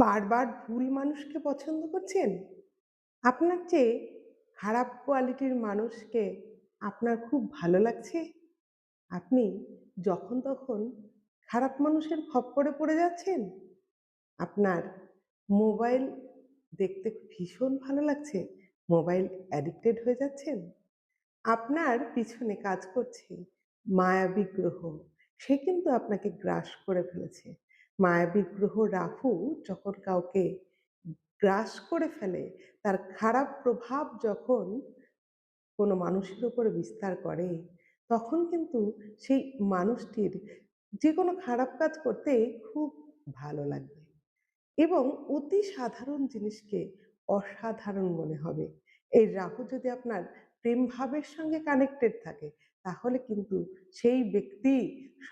বারবার ভুল মানুষকে পছন্দ করছেন? আপনার চেয়ে খারাপ কোয়ালিটির মানুষকে আপনার খুব ভালো লাগছে? আপনি যখন তখন খারাপ মানুষের খপ্পরে পড়ে যাচ্ছেন? আপনার মোবাইল দেখতে ভীষণ ভালো লাগছে? মোবাইল অ্যাডিক্টেড হয়ে যাচ্ছেন? আপনার পিছনে কাজ করছে মায়াবী গ্রহ। সে কিন্তু আপনাকে গ্রাস করে ফেলেছে। মায়াবী গ্রহ রাহু যখন কাউকে গ্রাস করে ফেলে, তার খারাপ প্রভাব যখন কোনো মানুষের উপরে বিস্তার করে, তখন কিন্তু সেই মানুষটির যেকোনো খারাপ কাজ করতে খুব ভালো লাগবে এবং অতি সাধারণ জিনিসকে অসাধারণ মনে হবে। এই রাহু যদি আপনার প্রেম ভাবের সঙ্গে কানেক্টেড থাকে, তাহলে কিন্তু সেই ব্যক্তি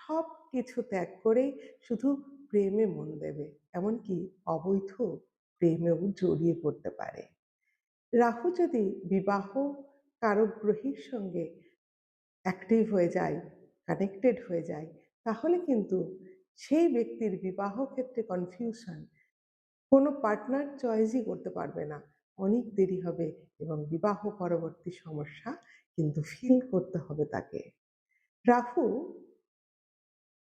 সবকিছু ত্যাগ করে শুধু প্রেমে মন দেবে। এমনকি অবৈধ প্রেমেও জড়িয়ে পড়তে পারে। রাহু যদি বিবাহ কারক গ্রহের সঙ্গে অ্যাক্টিভ হয়ে যায়, কানেক্টেড হয়ে যায়, তাহলে কিন্তু সেই ব্যক্তির বিবাহ ক্ষেত্রে কনফিউশন, কোনো পার্টনার চয়েসই করতে পারবে না। অনেক দেরি হবে এবং বিবাহ পরবর্তী সমস্যা কিন্তু ফিল করতে হবে তাকে। রাহু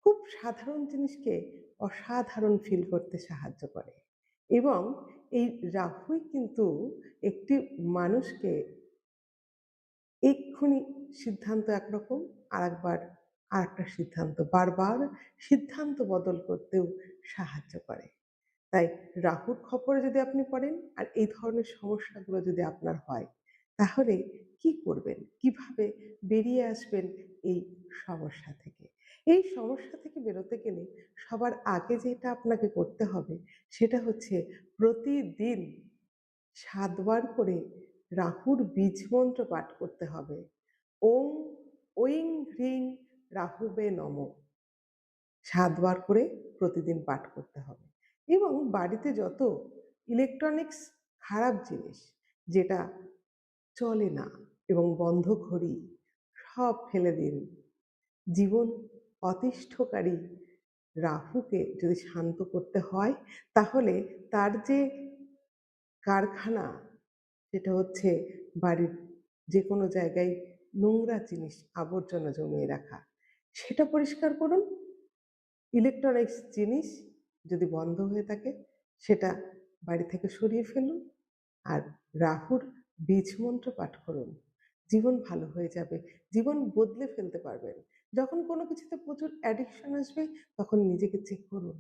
খুব সাধারণ জিনিসকে অসাধারণ ফিল করতে সাহায্য করে এবং এই রাহুই কিন্তু একটি মানুষকে এক্ষুনি সিদ্ধান্ত একরকম, আরেকবার আরেকটা সিদ্ধান্ত, বারবার সিদ্ধান্ত বদল করতেও সাহায্য করে। তাই রাহুর খপ্পরে যদি আপনি পড়েন আর এই ধরনের সমস্যাগুলো যদি আপনার হয়, তাহলে কি করবেন? কিভাবে বেরিয়ে আসবেন এই সমস্যা থেকে? এই সমস্যা থেকে বেরোতে গেলে সবার আগে যেটা আপনাকে করতে হবে, সেটা হচ্ছে প্রতিদিন ৭ বার করে রাহুর বীজ মন্ত্র পাঠ করতে হবে। ওং ঐং হ্রিং রাহুবে নমঃ। ৭ বার করে প্রতিদিন পাঠ করতে হবে এবং বাড়িতে যত ইলেকট্রনিক্স খারাপ জিনিস যেটা চলে না এবং বন্ধ ঘড়ি সব ফেলে দিন। জীবন অতিষ্ঠকারী রাহুকে যদি শান্ত করতে হয়, তাহলে তার যে কারখানা, যেটা হচ্ছে বাড়ির যেকোনো জায়গায় নোংরা জিনিস আবর্জনা জমিয়ে রাখা, সেটা পরিষ্কার করুন। ইলেকট্রনিক্স জিনিস যদি বন্ধ হয়ে থাকে, সেটা বাড়ি থেকে সরিয়ে ফেলুন আর রাহুর বীজ মন্ত্র পাঠ করুন। জীবন ভালো হয়ে যাবে। জীবন বদলে ফেলতে পারবেন। যখন কোনো কিছুতে প্রচুর অ্যাডিকশন আসবে, তখন নিজেকে চেক করুন।